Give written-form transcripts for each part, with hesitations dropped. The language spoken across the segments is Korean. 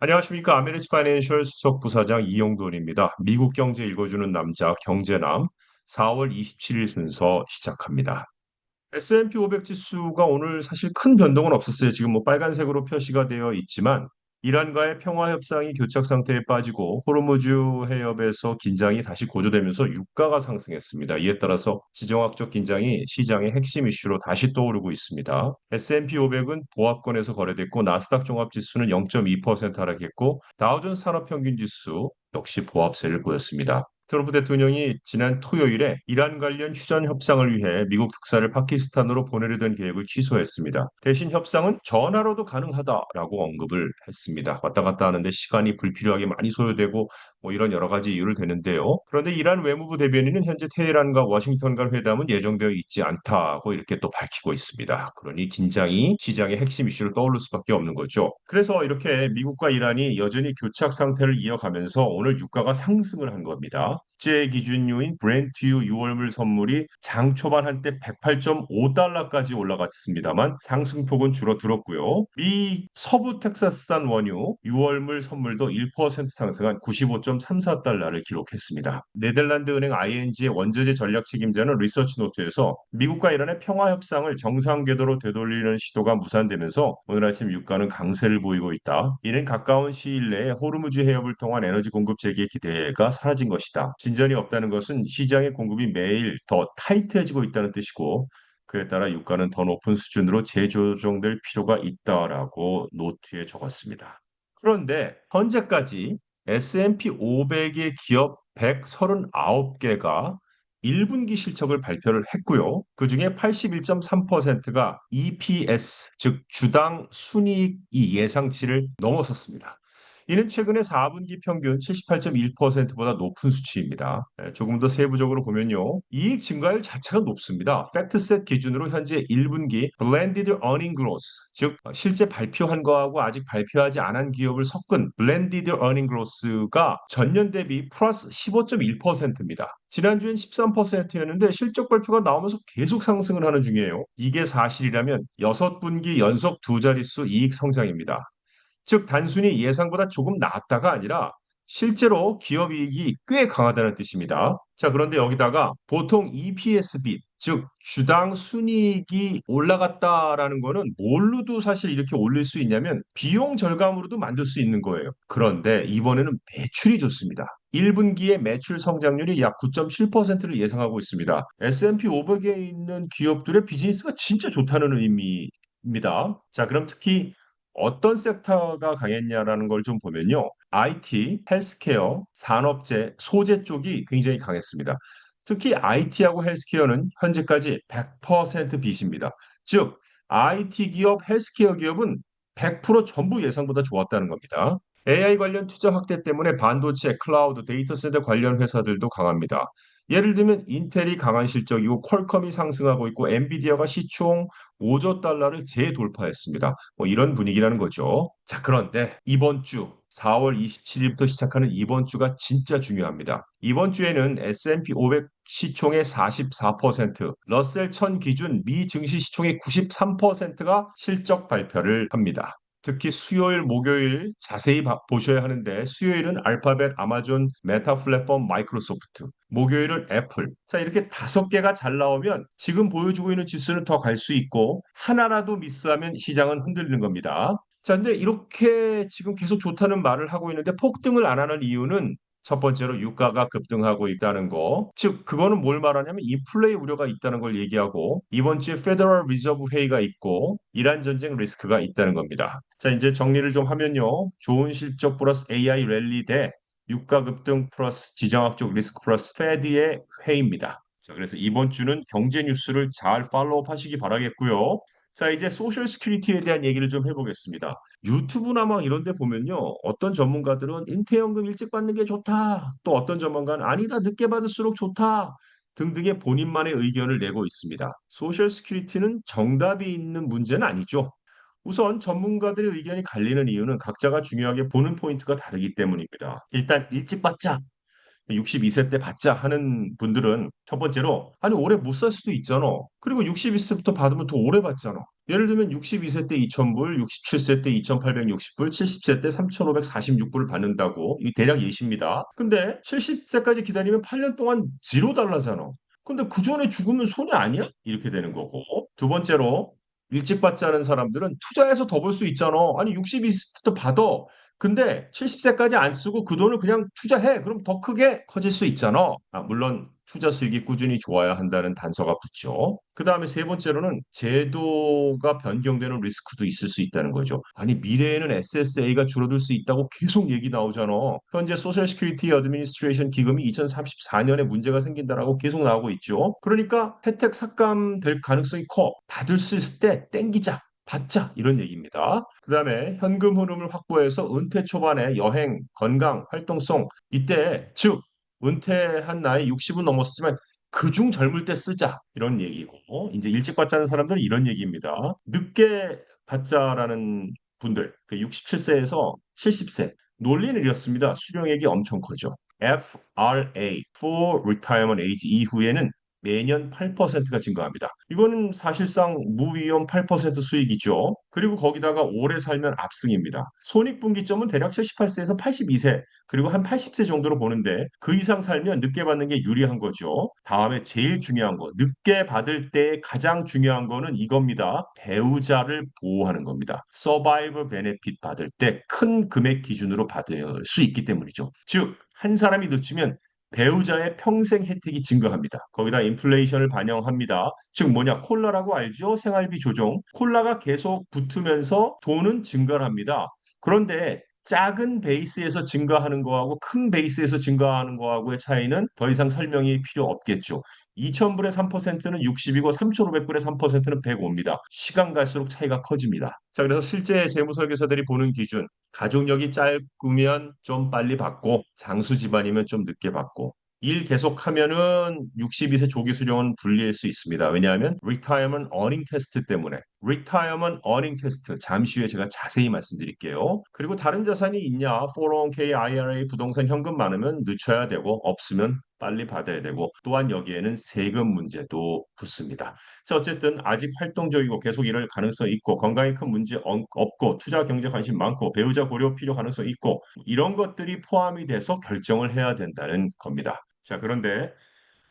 안녕하십니까. 아메리츠 파이낸셜 수석 부사장 이용돈입니다. 미국 경제 읽어주는 남자 경제남 4월 27일 순서 시작합니다. S&P 500 지수가 오늘 사실 큰 변동은 없었어요. 지금 뭐 빨간색으로 표시가 되어 있지만 이란과의 평화 협상이 교착 상태에 빠지고 호르무즈 해협에서 긴장이 다시 고조되면서 유가가 상승했습니다. 이에 따라서 지정학적 긴장이 시장의 핵심 이슈로 다시 떠오르고 있습니다. S&P 500은 보합권에서 거래됐고 나스닥 종합지수는 0.2% 하락했고 다우존스 산업평균지수 역시 보합세를 보였습니다. 트럼프 대통령이 지난 토요일에 이란 관련 휴전 협상을 위해 미국 특사를 파키스탄으로 보내려던 계획을 취소했습니다. 대신 협상은 전화로도 가능하다라고 언급을 했습니다. 왔다 갔다 하는데 시간이 불필요하게 많이 소요되고 뭐 이런 여러 가지 이유를 대는데요. 그런데 이란 외무부 대변인은 현재 테헤란과 워싱턴 간 회담은 예정되어 있지 않다고 이렇게 또 밝히고 있습니다. 그러니 긴장이 시장의 핵심 이슈로 떠오를 수밖에 없는 거죠. 그래서 이렇게 미국과 이란이 여전히 교착 상태를 이어가면서 오늘 유가가 상승을 한 겁니다. 국제 기준유인 브렌트유 6월물 선물이 장 초반 한때 108.5달러까지 올라갔습니다만 상승폭은 줄어들었고요. 미 서부 텍사스산 원유 6월물 선물도 1% 상승한 95.34달러를 기록했습니다. 네덜란드 은행 ING의 원자재 전략 책임자는 리서치 노트에서 미국과 이란의 평화 협상을 정상 궤도로 되돌리는 시도가 무산되면서 오늘 아침 유가는 강세를 보이고 있다. 이는 가까운 시일 내에 호르무즈 해협을 통한 에너지 공급 재개의 기대가 사라진 것이다. 진전이 없다는 것은 시장의 공급이 매일 더 타이트해지고 있다는 뜻이고 그에 따라 유가는 더 높은 수준으로 재조정될 필요가 있다라고 노트에 적었습니다. 그런데 현재까지 S&P 500의 기업 139개가 1분기 실적을 발표를 했고요. 그중에 81.3%가 EPS, 즉 주당 순이익이 예상치를 넘어섰습니다. 이는 최근의 4분기 평균 78.1%보다 높은 수치입니다. 조금 더 세부적으로 보면요. 이익 증가율 자체가 높습니다. 팩트셋 기준으로 현재 1분기 blended earning growth, 즉 실제 발표한 거하고 아직 발표하지 않은 기업을 섞은 blended earning growth가 전년 대비 플러스 15.1%입니다. 지난주엔 13%였는데 실적 발표가 나오면서 계속 상승을 하는 중이에요. 이게 사실이라면 6분기 연속 두 자릿수 이익 성장입니다. 즉 단순히 예상보다 조금 낮다가 아니라 실제로 기업 이익이 꽤 강하다는 뜻입니다. 자, 그런데 여기다가 보통 EPS 빚, 즉 주당 순이익이 올라갔다라는 거는 뭘로도 사실 이렇게 올릴 수 있냐면 비용 절감으로도 만들 수 있는 거예요. 그런데 이번에는 매출이 좋습니다. 1분기의 매출 성장률이 약 9.7%를 예상하고 있습니다. S&P 500에 있는 기업들의 비즈니스가 진짜 좋다는 의미입니다. 자, 그럼 특히 어떤 섹터가 강했냐라는 걸 좀 보면요. IT, 헬스케어, 산업재, 소재 쪽이 굉장히 강했습니다. 특히 IT하고 헬스케어는 현재까지 100% 빚입니다. 즉, IT 기업, 헬스케어 기업은 100% 전부 예상보다 좋았다는 겁니다. AI 관련 투자 확대 때문에 반도체, 클라우드, 데이터 센터 관련 회사들도 강합니다. 예를 들면 인텔이 강한 실적이고 퀄컴이 상승하고 있고 엔비디아가 시총 5조 달러를 재돌파했습니다. 뭐 이런 분위기라는 거죠. 자, 그런데 이번 주 4월 27일부터 시작하는 이번 주가 진짜 중요합니다. 이번 주에는 S&P 500 시총의 44%, 러셀 1000 기준 미 증시 시총의 93%가 실적 발표를 합니다. 특히 수요일, 목요일 자세히 보셔야 하는데 수요일은 알파벳, 아마존, 메타 플랫폼, 마이크로소프트, 목요일은 애플. 자, 이렇게 5개가 잘 나오면 지금 보여주고 있는 지수는 더 갈 수 있고 하나라도 미스하면 시장은 흔들리는 겁니다. 자, 근데 이렇게 지금 계속 좋다는 말을 하고 있는데 폭등을 안 하는 이유는 첫 번째로 유가가 급등하고 있다는 거. 즉, 그거는 뭘 말하냐면 인플레이 우려가 있다는 걸 얘기하고 이번 주에 페더럴 리저브 회의가 있고 이란 전쟁 리스크가 있다는 겁니다. 자, 이제 정리를 좀 하면요. 좋은 실적 플러스 AI 랠리 대 유가 급등 플러스 지정학적 리스크 플러스 페드의 회의입니다. 자, 그래서 이번 주는 경제 뉴스를 잘 팔로우 하시기 바라겠고요. 자, 이제 소셜 스큐리티에 대한 얘기를 좀 해보겠습니다. 유튜브나 막 이런 데 보면요. 어떤 전문가들은 인퇴연금 일찍 받는 게 좋다. 또 어떤 전문가는 아니다. 늦게 받을수록 좋다. 등등의 본인만의 의견을 내고 있습니다. 소셜 스큐리티는 정답이 있는 문제는 아니죠. 우선 전문가들의 의견이 갈리는 이유는 각자가 중요하게 보는 포인트가 다르기 때문입니다. 일단 일찍 받자. 62세 때 받자 하는 분들은 첫 번째로 아니 오래 못 살 수도 있잖아. 그리고 62세부터 받으면 더 오래 받잖아. 예를 들면 62세 때 2,000불, 67세 때 2,860불, 70세 때 3,546불을 받는다고 이 대략 예시입니다. 근데 70세까지 기다리면 8년 동안 0달러잖아. 근데 그 전에 죽으면 손해 아니야? 이렇게 되는 거고. 두 번째로 일찍 받지 않은 사람들은 투자해서 더 벌 수 있잖아. 아니 62세 때도 받아. 근데 70세까지 안 쓰고 그 돈을 그냥 투자해. 그럼 더 크게 커질 수 있잖아. 물론 투자 수익이 꾸준히 좋아야 한다는 단서가 붙죠. 그 다음에 세 번째로는 제도가 변경되는 리스크도 있을 수 있다는 거죠. 아니, 미래에는 SSA가 줄어들 수 있다고 계속 얘기 나오잖아. 현재 소셜 시큐리티 어드미니스트레이션 기금이 2034년에 문제가 생긴다라고 계속 나오고 있죠. 그러니까 혜택 삭감될 가능성이 커. 받을 수 있을 때 땡기자. 받자 이런 얘기입니다. 그다음에 현금 흐름을 확보해서 은퇴 초반에 여행, 건강, 활동성 이때 즉 은퇴한 나이 60은 넘었으면 그중 젊을 때 쓰자 이런 얘기고 이제 일찍 받자는 사람들은 이런 얘기입니다. 늦게 받자라는 분들 그 67세에서 70세 논리는 이렇습니다. 수령액이 엄청 커져. FRA, For Retirement Age 이후에는 매년 8%가 증가합니다. 이거는 사실상 무위험 8% 수익이죠. 그리고 거기다가 오래 살면 압승입니다. 손익분기점은 대략 78세에서 82세, 그리고 한 80세 정도로 보는데 그 이상 살면 늦게 받는 게 유리한 거죠. 다음에 제일 중요한 거, 늦게 받을 때 가장 중요한 거는 이겁니다. 배우자를 보호하는 겁니다. 서바이벌 베네핏 받을 때 큰 금액 기준으로 받을 수 있기 때문이죠. 즉, 한 사람이 늦추면 배우자의 평생 혜택이 증가합니다. 거기다 인플레이션을 반영합니다. 즉 뭐냐? 콜라라고 알죠? 생활비 조정. 콜라가 계속 붙으면서 돈은 증가를 합니다. 그런데 작은 베이스에서 증가하는 거하고 큰 베이스에서 증가하는 거하고의 차이는 더 이상 설명이 필요 없겠죠. 2,000불의 3%는 60이고 3,500불의 3%는 105입니다. 시간 갈수록 차이가 커집니다. 자, 그래서 실제 재무설계사들이 보는 기준, 가족력이 짧으면 좀 빨리 받고 장수 집안이면 좀 늦게 받고 일 계속하면은 62세 조기 수령은 불리할 수 있습니다. 왜냐하면 Retirement Earning Test 때문에 Retirement Earning Test 잠시 후에 제가 자세히 말씀드릴게요. 그리고 다른 자산이 있냐? 401k, IRA, 부동산, 현금 많으면 늦춰야 되고 없으면 빨리 받아야 되고 또한 여기에는 세금 문제도 붙습니다. 자, 어쨌든 아직 활동적이고 계속 일할 가능성이 있고 건강에 큰 문제 없고 투자 경제 관심 많고 배우자 고려 필요 가능성이 있고 이런 것들이 포함이 돼서 결정을 해야 된다는 겁니다. 자, 그런데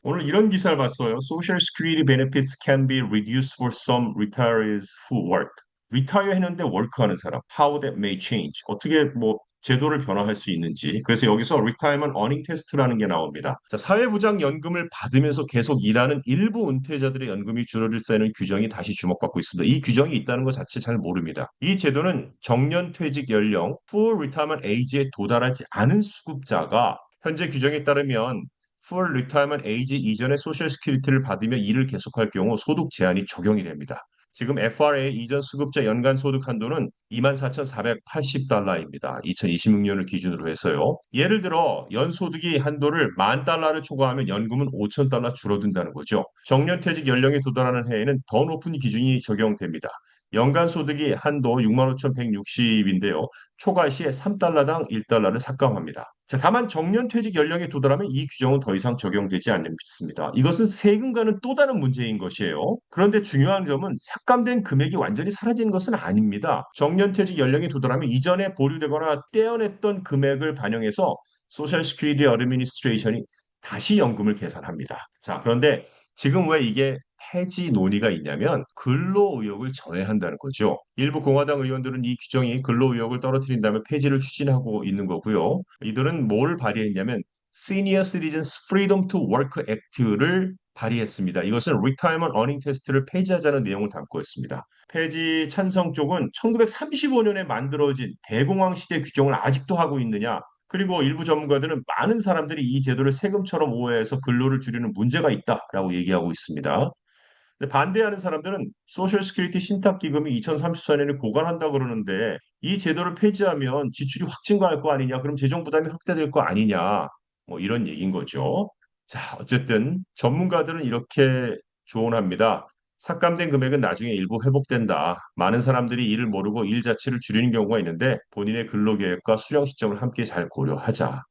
오늘 이런 기사를 봤어요. Social Security benefits can be reduced for some retirees who work. 리타이어 했는데 워크하는 사람. How that may change. 어떻게 뭐 제도를 변화할 수 있는지. 그래서 여기서 Retirement Earning Test라는 게 나옵니다. 자, 사회보장연금을 받으면서 계속 일하는 일부 은퇴자들의 연금이 줄어들 수 있는 규정이 다시 주목받고 있습니다. 이 규정이 있다는 것 자체 잘 모릅니다. 이 제도는 정년퇴직 연령, Full Retirement Age에 도달하지 않은 수급자가 현재 규정에 따르면 Full Retirement Age 이전에 소셜 스큐리티를 받으며 일을 계속할 경우 소득 제한이 적용이 됩니다. 지금 FRA 이전 수급자 연간 소득 한도는 24,480달러입니다. 2026년을 기준으로 해서요. 예를 들어 연소득이 한도를 10,000달러를 초과하면 연금은 5,000달러 줄어든다는 거죠. 정년퇴직 연령에 도달하는 해에는 더 높은 기준이 적용됩니다. 연간 소득이 한도 65,160인데요. 초과 시에 3달러당 1달러를 삭감합니다. 자, 다만 정년 퇴직 연령에 도달하면 이 규정은 더 이상 적용되지 않습니다. 이것은 세금과는 또 다른 문제인 것이에요. 그런데 중요한 점은 삭감된 금액이 완전히 사라지는 것은 아닙니다. 정년 퇴직 연령에 도달하면 이전에 보류되거나 떼어냈던 금액을 반영해서 소셜 시큐리티 어드미니스트레이션이 다시 연금을 계산합니다. 자, 그런데 지금 왜 이게 폐지 논의가 있냐면 근로 의욕을 저해한다는 거죠. 일부 공화당 의원들은 이 규정이 근로 의욕을 떨어뜨린다면 폐지를 추진하고 있는 거고요. 이들은 뭘 발의했냐면 Senior Citizens Freedom to Work Act를 발의했습니다. 이것은 Retirement Earning Test를 폐지하자는 내용을 담고 있습니다. 폐지 찬성 쪽은 1935년에 만들어진 대공황 시대 규정을 아직도 하고 있느냐? 그리고 일부 전문가들은 많은 사람들이 이 제도를 세금처럼 오해해서 근로를 줄이는 문제가 있다라고 얘기하고 있습니다. 근데 반대하는 사람들은 소셜 스큐리티 신탁 기금이 2034년에 고갈한다 그러는데 이 제도를 폐지하면 지출이 확 증가할 거 아니냐? 그럼 재정 부담이 확대될 거 아니냐? 뭐 이런 얘기인 거죠. 자, 어쨌든 전문가들은 이렇게 조언합니다. 삭감된 금액은 나중에 일부 회복된다. 많은 사람들이 이를 모르고 일 자체를 줄이는 경우가 있는데 본인의 근로 계획과 수령 시점을 함께 잘 고려하자.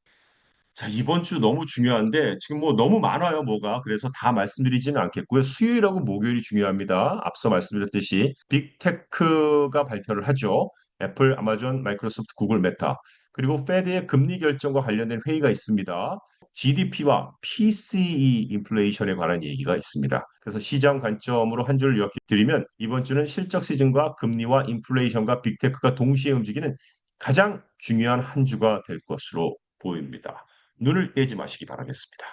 자, 이번 주 너무 중요한데 지금 뭐 너무 많아요, 뭐가. 그래서 다 말씀드리지는 않겠고요. 수요일하고 목요일이 중요합니다. 앞서 말씀드렸듯이 빅테크가 발표를 하죠. 애플, 아마존, 마이크로소프트, 구글, 메타. 그리고 페드의 금리 결정과 관련된 회의가 있습니다. GDP와 PCE 인플레이션에 관한 얘기가 있습니다. 그래서 시장 관점으로 한 줄을 요약해 드리면 이번 주는 실적 시즌과 금리와 인플레이션과 빅테크가 동시에 움직이는 가장 중요한 한 주가 될 것으로 보입니다. 눈을 떼지 마시기 바라겠습니다.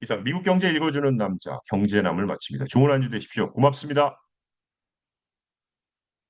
이상 미국 경제 읽어주는 남자 경제남을 마칩니다. 좋은 한 주 되십시오. 고맙습니다.